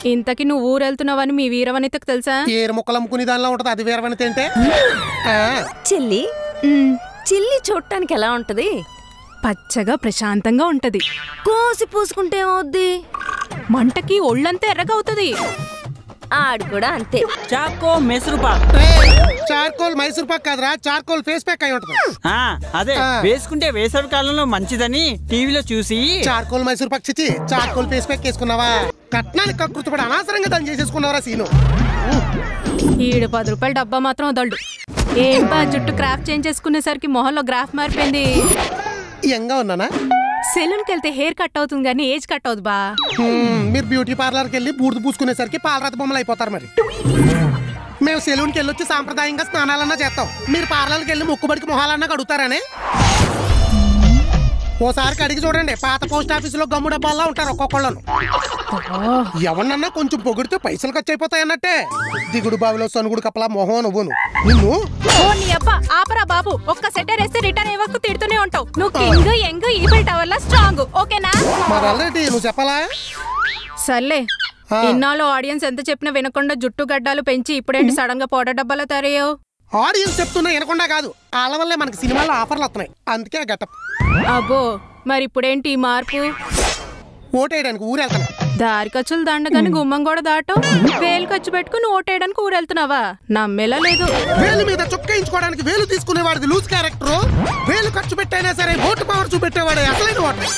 ఇంతకి నువ్వు ఊరెళ్తున్నావని మీ వీరవనితకు తెలుసా? ఏరు ముక్కలు అమ్ముకునే దానిలో ఉంటది అది వీరవనిత అంటే. చెల్లి చిల్లి చూడటానికి ఎలా ఉంటది? పచ్చగా ప్రశాంతంగా ఉంటది. కోసి పూసుకుంటే ఏమవుద్ది? మంటకి ఒళ్ళంతా ఎర్రగా అవుతుంది. ఆడు కూడా అంతే. చార్కోల్ మైసూర్ పాక్. చార్కోల్ మైసూర్ పాక్ కాదురా, చార్కోల్ ఫేస్ ప్యాక్ అయి ఉంటది. అదే వేసుకుంటే వేసవి కాలంలో మంచిదని టీవీలో చూసి చార్కోల్ మైసూర్ పాక్ చిచి చార్కోల్ ఫేస్ ప్యాక్ వేసుకున్నావా? కట్నానికి కకృతపడి అనవసరంగా దాన్ని చేసేసుకున్నావరా సీను. 10 రూపాయల డబ్బా మాత్రం వదలడు. ఏం బా జుట్టు క్రాఫ్ట్ చేంజ్ చేసుకునేసరికి మొహంలో గ్రాఫ్ మారిపోయింది. యంగా ఉన్నానా? సెలూన్కి వెళ్తే హెయిర్ కట్ అవుతుంది కానీ ఏజ్ కట్ అవుతుంది బా. మీరు బ్యూటీ పార్లర్కి వెళ్ళి బూడిద పూసుకునేసరికి పాలరాతి బొమ్మలు అయిపోతారు. మరి మేము సెలూన్కి వెళ్ళొచ్చి సాంప్రదాయంగా స్నానాలన్నా చేస్తాం. మీరు పార్లర్కి వెళ్ళి ముక్కుబడికి మొహాలన్నా కడుగుతారనే. ఓసారి కడిగి చూడండి, పాత పోస్ట్ ఆఫీసులో గమ్ము డబ్బాల్లో ఉంటారు ఒక్కొక్కళ్ళను. ఎవరినన్నా కొంచెం పొగిడితే పైసలు ఖర్చు అయిపోతాయి అన్నట్టే. దిగుడు బావిలో సనుగుడు కప్పలా మొహం నువ్వును. నిన్ను ఆపరా బాబు, ఒక్క సెటర్ వేస్తే రిటర్న్ అయ్యే వరకు తిడుతూనే ఉంటావు. నువ్వు కింగ్ యంగ్ ఈఫిల్ టవర్ లా స్ట్రాంగ్, ఓకేనా? మరి ఆల్రెడీ నువ్వు చెప్పాలా? సర్లే, ఇన్నాళ్ళు ఆడియన్స్ ఎంత చెప్పినా వినకుండా జుట్టు గడ్డాలు పెంచి ఇప్పుడేంటి సడన్ గా పౌడర్ డబ్బాలో తయారయ్యావు? ఆడియన్స్ చెప్తున్నా వినకుండా కాదు, వాళ్ళ వల్లే మనకి సినిమాలో ఆఫర్లు వస్తున్నాయి, అందుకే గెటప్. అబ్బో, మరి ఇప్పుడేంటి ఈ మార్పు? ఓటేయడానికి ఊరెళ్తాను. దారి ఖర్చులు దండగాని గుమ్మం కూడా దాటం. వేలు ఖర్చు పెట్టుకుని ఓటేయడానికి ఊరెళ్తున్నావా? నమ్మేలా లేదు. వేలు మీద చొక్కాయించుకోవడానికి వేలు తీసుకునేవాడిది లూజ్ క్యారెక్టర్. వేలు ఖర్చు పెట్టైనా సరే ఓటు పవర్ చూపెట్టేవాడే అసలైన ఓటర్.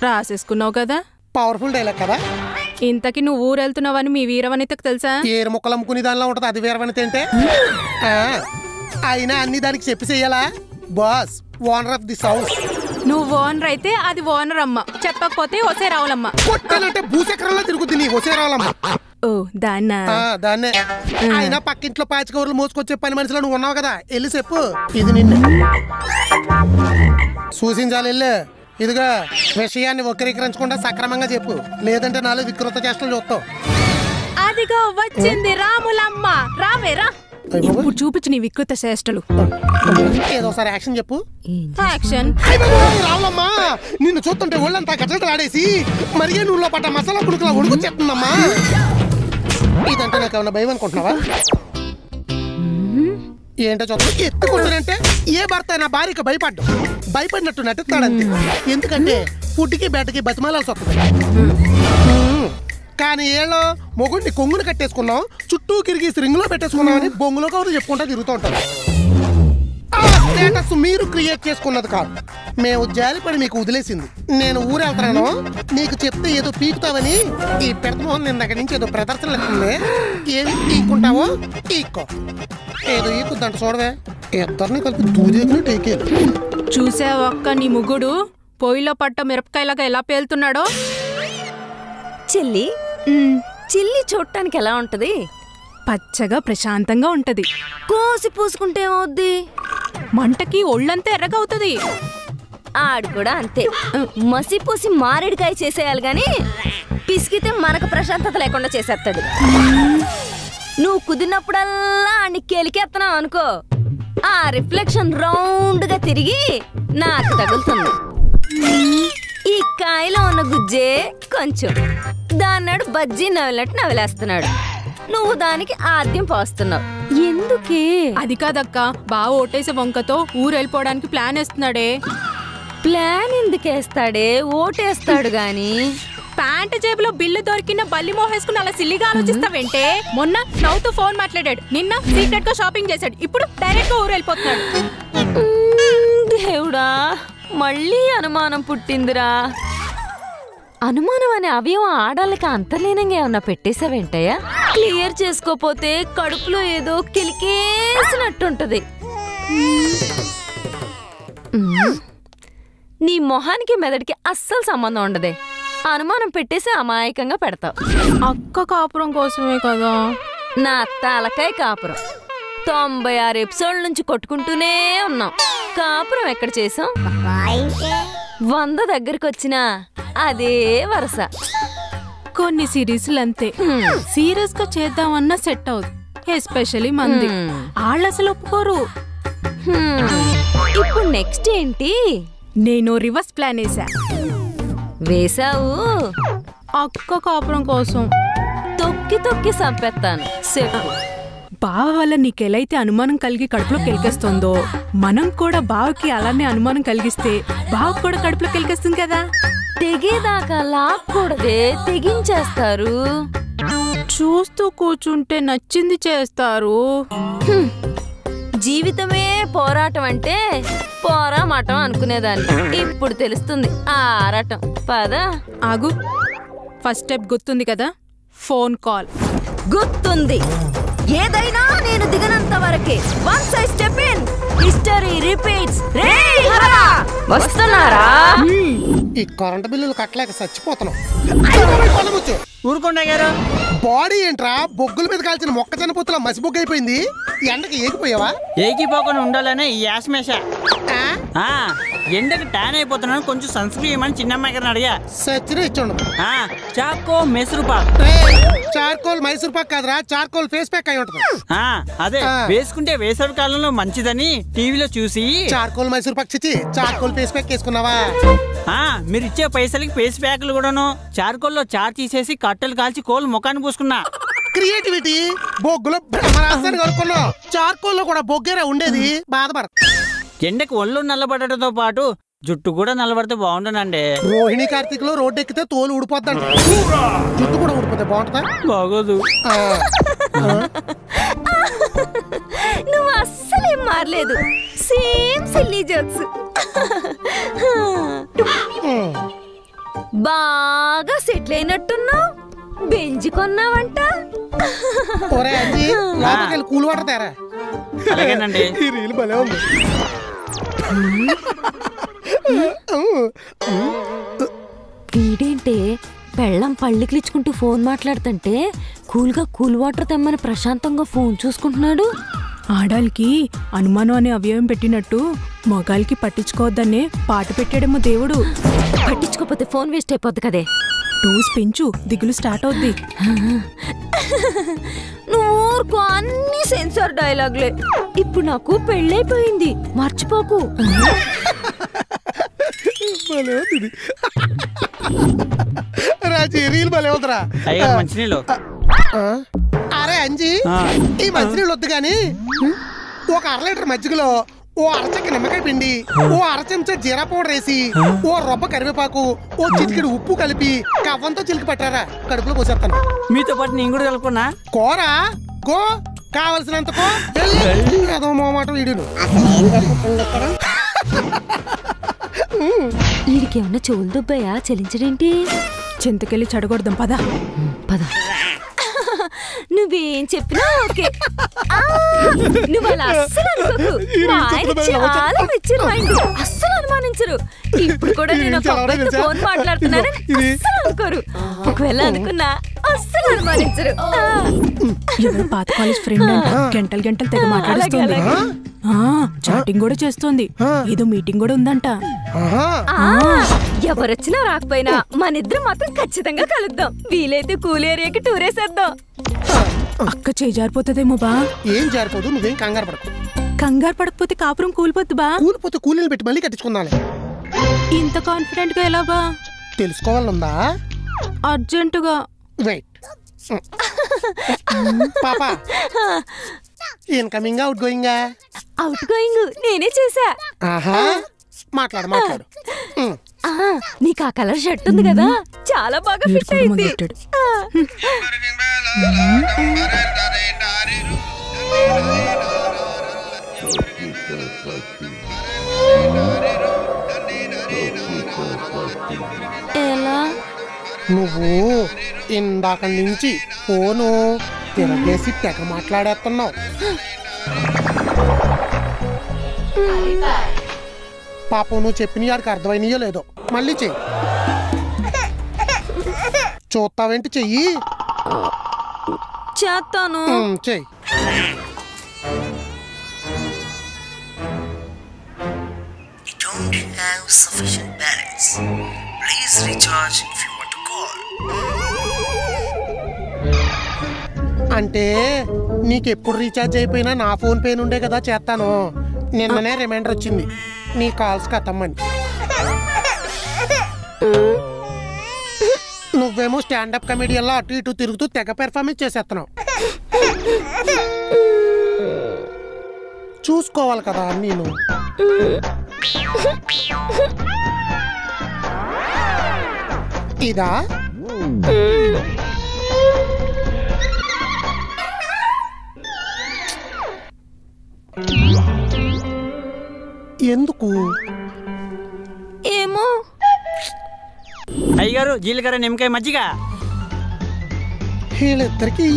రాసేసుకున్నావు కదా, పవర్ఫుల్ డైలాగ్ కదా. ఇంతకి నువ్వు ఊరెళ్తున్నావని మీ వీరవనితకు తెలుసా? ఏరు ముక్కలు అమ్ముకునే దానిలో ఉంటది అది వీరవనిత అంటే. అయినా అన్ని దానికి చెప్పి చెయ్యాలా? Boss, owner of this house. నువ్వు ఓనర్ అయితే అది ఓనర్ అమ్మ, చెప్పకపోతే ఒసే రావులమ్మ. కొట్టాలంటే భూచక్రంలో తిరుగుద్ది నీ ఒసే రావులమ్మ. ఓ దాన్నే. అయినా పక్కింట్లో పాచికవర్లు మోసుకొచ్చే పని మనిషిలో నువ్వు ఉన్నావు కదా, వెళ్ళి చెప్పు ఇది నిన్ను సూచించాలి. వెళ్ళు, ఇదిగా విషయాన్ని వక్రీకరించకుండా సక్రమంగా చెప్పు, లేదంటే నాలో వికృత చేష్టలు చూస్తావు. అదిగో వచ్చింది రాములమ్మ, రావేరా. ఇప్పుడు చూపించు నీ వికృత చేష్టలు. ఏదోసారి యాక్షన్ చెప్పు. యాక్షన్. రావులమ్మా, నిన్ను చూస్తుంటే ఒళ్ళంతా గజగజలు ఆడేసి మరిగే నూనెలో పడ్డ మసాలా పుడుకులా ఉడుకొచ్చేస్తుందమ్మా. ఇదంటే నాకు ఏమన్నా భయం అనుకుంటున్నావా? ఏంటో చూస్తా ఎత్తుకుంటానంటే ఏ భర్త నా భార్యకి భయపడినట్టు నటిస్తాడంతే. ఎందుకంటే ఫుడ్కి బెట్టకి బతిమాలాల్సి వస్తుంది. కానీ ఏళ్ళో మొగుడిని కొంగుని కట్టేసుకున్నాం, చుట్టూ కిరిగి రింగ్ లో పెట్టేసుకున్నాం అని బొంగులో కవులు చెప్పుకుంటా తిరుగుతూ ఉంటాం. స్టేటస్ మీరు క్రియేట్ చేసుకున్నది కాదు, మేము జాలిపడి మీకు వదిలేసింది. నేను ఊరెళ్తాను, నీకు చెప్తే ఏదో పీకుతావని ఈ పెడతమోహన్ నేను దగ్గర నుంచి ఏదో ప్రదర్శనలు ఎత్తుంది. ఏమి పీక్కుంటావో పీక్కో, ఏదో ఈకుద్దంట చూడవే. ఇద్దరిని కలిపి దూదేకుని టేకేలు. చూసా ఒక్క నీ ముగ్గుడు పొయ్యిలో పట్ట మిరపకాయలాగా ఎలా పేలుతున్నాడో. చెల్లి చిల్లి చూడటానికి ఎలా ఉంటది? పచ్చగా ప్రశాంతంగా ఉంటది. కోసి పూసుకుంటే ఏమవుద్ది? మంటకి ఒళ్ళంతా ఎర్రగా అవుతుంది. ఆడు కూడా అంతే. మసిపూసి మారేడుకాయ చేసేయాలి గాని పిసికితే మనకు ప్రశాంతత లేకుండా చేసేస్తాడు. నువ్వు కుదిరినప్పుడల్లా ఆడిని కెలికేస్తున్నావు అనుకో, ఆ రిఫ్లెక్షన్ రౌండ్ గా తిరిగి నాకు తగులుతుంది. ఈ కాయలో ఉన్న గుజ్జే కొంచెం, దాన్నాడు బజ్జీ నవ్వినట్టు నవ్వులేస్తున్నాడు. నువ్వు దానికి ఆద్యం పోస్తున్నావు ఎందుకే? అది కాదక్క, బావ ఓటేసే వంకతో ఊరెళ్ళిపోవడానికి ప్లాన్ వేస్తున్నాడే. ప్లాన్ ఎందుకేస్తాడే? ఓటేస్తాడు గాని. ప్యాంట్ జేబులో బిల్లు దొరికిన బల్లి మోహేసుకుని అలా సిల్లిగా ఆలోచిస్తావేంటే? మొన్న నవ్వుతూ ఫోన్ మాట్లాడాడు, నిన్న సీక్రెట్ గా షాపింగ్ చేశాడు, ఇప్పుడు డైరెక్ట్ గా ఊరు వెళ్ళిపోతున్నాడు. దేవుడా, మళ్ళీ అనుమానం పుట్టిందిరా. అనుమానం అనే అవయవం ఆడాలకి అంతర్లీనంగా ఏమన్నా పెట్టేసావేంటయ్యా? క్లియర్ చేసుకోపోతే కడుపులో ఏదో కిలికేసినట్టుంటది. నీ మొహానికి మెదడికి అస్సలు సంబంధం ఉండదే. అనుమానం పెట్టేసి అమాయకంగా పెడతావు. అక్క కాపురం కోసమే కదా. నా తలకాయ కాపురం 96 ఎపిసోడ్ల నుంచి కొట్టుకుంటూనే ఉన్నాం. కాపురం ఎక్కడ చేసాం? 100 దగ్గరకు వచ్చినా అదే వరుస. కొన్ని సిరీస్లు అంతే, సీరియస్ గా చేద్దామన్నా సెట్ అవుతుంది. ఎస్పెషల్లీ మంది వాళ్ళు అసలు ఒప్పుకోరు. ఇప్పుడు నెక్స్ట్ ఏంటి? నేను రివర్స్ ప్లాన్ వేసావు. అక్క కాపురం కోసం తొక్కి చంపేస్తాను చెప్పు. బావ వల్ల నీకెలైతే అనుమానం కలిగి కడుపులో కెలికేస్తుందో మనం కూడా బావకి అలానే అనుమానం కలిగిస్తే బావ కూడా కడుపులో కెలికేస్తుంది కదా. తెగేదాకా లాక్కూడదే, తెగించేస్తారు. చూస్తూ కూర్చుంటే నచ్చింది చేస్తారు. జీవితమే పోరాటం అంటే పోరామటం అనుకునేదాన్ని, ఇప్పుడు తెలుస్తుంది ఆరాటం. పదా ఆగు, ఫస్ట్ స్టెప్ గుర్తుంది కదా, ఫోన్ కాల్. గుర్తుంది. ఏదైనా నేను దిగనంత వరకే. Once I step in history repeats. వస్తున్నారా? ఈ కరెంట్ బిల్లులు కట్టలేక చచ్చిపోతున్నాం. ఊరుకోండి గారు. బాడీ ఏంట్రా బొగ్గుల మీద కాల్చిన మొక్కజొన్న పొత్తుల మసిబొగ్గు అయిపోయింది. ఎండకి ఏగిపోయావా? ఏగిపోకుండా ఉండాలనే ఈ యాస్మేష. ఎండకి ట్యాన్ అయిపోతున్నాను, కొంచెం సన్ స్క్రీన్ ఇవ్వమని చిన్నమ్మాయి గారిని అడిగా. సచ్చినా ఇచ్చాడు. చాకో మైసూర్ పాక్. చార్కోల్ మైసూర్ పాక్ కాదురా, చార్కోల్ ఫేస్ ప్యాక్ అయి ఉంటది. అదే వేసుకుంటే వేసవి కాలంలో మంచిదని టీవీలో చూసి చార్కోల్ మైసూర్ పాక్ చిచ్చి చార్కోల్ ఫేస్ ప్యాక్ వేసుకున్నావా? మీరు ఇచ్చే పైసలకి ఫేస్ ప్యాక్లు కూడాను చార్కోల్లో చార్ తీసేసి కట్టెలు కాల్చి కోల్ ముఖాన్ని పూసుకున్నా. క్రియేటివిటీ. బొగ్గులో బ్రహ్మరాస్తాన్ని కలుపుకున్నావు, చార్కోల్లో కూడా బొగ్గేరా ఉండేది. బాధపడ. ఎండకి ఒళ్ళు నల్లబడటంతో పాటు జుట్టు కూడా నల్లబడితే బాగుండనండి. రోహిణి కార్తీక్ లో రోడ్డు ఎక్కితే తోలు ఊడిపోద్దంట, జుట్టు కూడా ఊడిపోతే బాగుంటుందా? బాగోదు. నువ్వు అస్సలేం మారలేదు, సేమ్ సిల్లీ జోక్స్. బాగా సెటిల్ అయినట్టున్నావు, బెంజి కొన్నావంట. ఒరే అంజీ, లోపలికి వెళ్ళి కూల్ వాటర్ తేరా. అలాగేనండి. ఈ రీల్ భలే ఉంది. వీడేంటే పెళ్ళం పళ్ళికిలిచ్చుకుంటూ ఫోన్ మాట్లాడుతుంటే కూల్గా కూల్ వాటర్ తెమ్మని ప్రశాంతంగా ఫోన్ చూసుకుంటున్నాడు. ఆడాలకి అనుమానం అనే అవయవం పెట్టినట్టు మగాళ్ళకి పట్టించుకోవద్దనే పాట పెట్టాడేమో దేవుడు. పట్టించుకోపోతే ఫోన్ వేస్ట్ అయిపోద్ది కదే. డోస్ పెంచు, దిగులు స్టార్ట్ అవుద్ది. నువ్వు అన్ని సెన్సార్ డైలాగ్లే. ఇప్పుడు నాకు పెళ్ళైపోయింది, మర్చిపోకు. రాజీ రీల్ భలే అవుతురా. మంచినీళ్ళు. అరే అంజీ, ఈ మంచినీళ్ళు వద్దు గాని ఒక 1/2 లీటర్ మజ్జిగలో ఓ అరచెక్క నిమ్మకాయ పిండి, ఓ అరచెంచా జీరా పౌడర్ వేసి, ఓ రొబ్బ కరివేపాకు, ఓ చిటికెడు ఉప్పు కలిపి కవ్వంతో చిలికి పట్టారా, కడుపులో పోసేస్తాను. మీతో పాటు నేను కూడా కలుపుకున్నా. కోరా గో, కావలసినంత కో. ఏదో మాట వీడిను. వీడికేమన్నా చెవులు దుబ్బాయా? చెల్లించడేంటి? చింతకెళ్ళి చెడగొడదాం పద. పద. నువ్వేం చెప్పినా ఓకే. నువ్వు అలా అస్సలు అనుకోకు. మా ఆయన చాలా మెచ్యూర్ మైండ్, అస్సలు అనుమానించరు. ఇప్పుడు కూడా నేను ఒక అబ్బాయితో ఫోన్ మాట్లాడుతున్నానని అస్సలు అనుకోరు. ఒకవేళ అనుకున్నా అస్సలు అనుమానించరు. ఎవరు పాత కాలేజ్ ఫ్రెండ్ అంట, గంటలు గంటలు తెగ మాట్లాడుతుంది. చాటింగ్ కూడా చేస్తుంది, ఏదో మీటింగ్ కూడా ఉందంట. ఎవరొచ్చినా రాకపోయినా మనిద్దరం మాత్రం ఖచ్చితంగా కలుద్దాం. వీలైతే కూల్ ఏరియాకి టూర్ వేసేద్దాం. అక్క చేయి జారిపోతుందేమో బా. ఏం జారిపోదు, నువ్వేం కంగారు పడకు. కంగారు పడకపోతే కాపురం కూలిపోద్ది బా. కూలిపోతే కూలీలు పెట్టి మళ్ళీ కట్టించుకుందాం. ఇంత కాన్ఫిడెంట్ గా ఎలా బా? తెలుసుకోవాలనుందా? అర్జెంటుగా. వెయిట్. పాపా, incoming out going? Out going నేనే చేసా. మాట్లాడు మాట్లాడు. నీకు ఆ కలర్ షర్ట్ ఉంది కదా, చాలా బాగా ఫిట్ అయింది. ఎలా? నువ్వు ఇందాక నుంచి ఫోను తిరగేసి తెగ మాట్లాడేస్తున్నావు. పాపం నువ్వు చెప్పిన వాడికి అర్థమైనయో లేదో, మళ్ళీ చెయ్యి. చూస్తావేంటి? చెయ్యి. చేస్తాను. చెయ్యి. Don't have sufficient balance. Please recharge if you want to call. అంటే నీకెప్పుడు రీఛార్జ్ అయిపోయినా నా ఫోన్ పే నుండే కదా చేస్తాను. నిన్ననే రిమైండర్ వచ్చింది నీ కాల్స్ కథమ్మని. నువ్వేమో స్టాండప్ కమెడియన్లో అటు ఇటు తిరుగుతూ తెగ పెర్ఫార్మెన్స్ చేసేస్తున్నావు. చూసుకోవాలి కదా నేను. ఇదా ఎందుకు ఏమో. అయ్యగారు జీలకర్ర నిమ్మకాయ మజ్జిగ వీళ్ళిద్దరికి